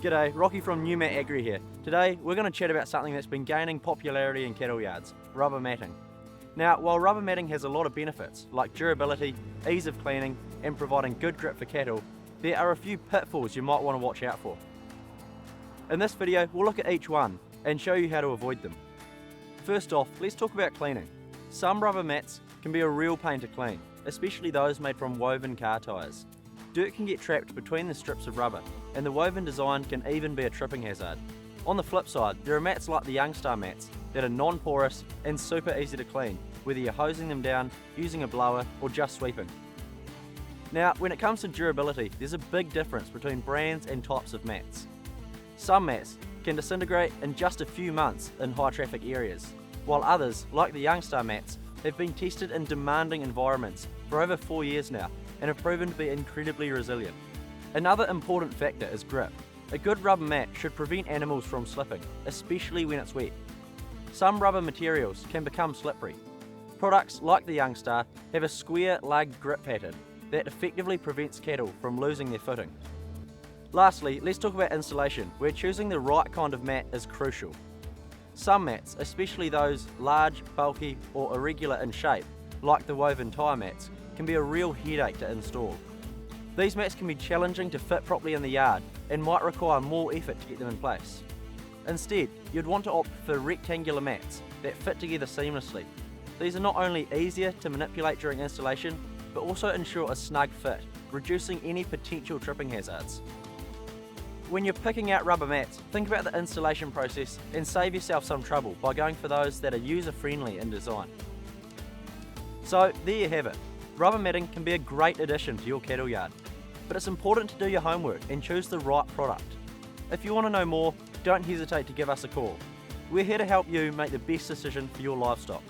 G'day, Rocky from Numat AGRI here. Today we're going to chat about something that's been gaining popularity in cattle yards, rubber matting. Now, while rubber matting has a lot of benefits like durability, ease of cleaning and providing good grip for cattle, there are a few pitfalls you might want to watch out for. In this video we'll look at each one and show you how to avoid them. First off, let's talk about cleaning. Some rubber mats can be a real pain to clean, especially those made from woven car tyres. Dirt can get trapped between the strips of rubber, and the woven design can even be a tripping hazard. On the flip side, there are mats like the YoungStar mats that are non-porous and super easy to clean, whether you're hosing them down, using a blower, or just sweeping. Now, when it comes to durability, there's a big difference between brands and types of mats. Some mats can disintegrate in just a few months in high traffic areas, while others, like the YoungStar mats, have been tested in demanding environments for over 4 years now and have proven to be incredibly resilient. Another important factor is grip. A good rubber mat should prevent animals from slipping, especially when it's wet. Some rubber materials can become slippery. Products like the YoungStar have a square lug grip pattern that effectively prevents cattle from losing their footing. Lastly, let's talk about installation, where choosing the right kind of mat is crucial. Some mats, especially those large, bulky or irregular in shape, like the woven tyre mats, can be a real headache to install. These mats can be challenging to fit properly in the yard and might require more effort to get them in place. Instead, you'd want to opt for rectangular mats that fit together seamlessly. These are not only easier to manipulate during installation, but also ensure a snug fit, reducing any potential tripping hazards. When you're picking out rubber mats, think about the installation process and save yourself some trouble by going for those that are user-friendly in design. So there you have it. Rubber matting can be a great addition to your cattle yard, but it's important to do your homework and choose the right product. If you want to know more, don't hesitate to give us a call. We're here to help you make the best decision for your livestock.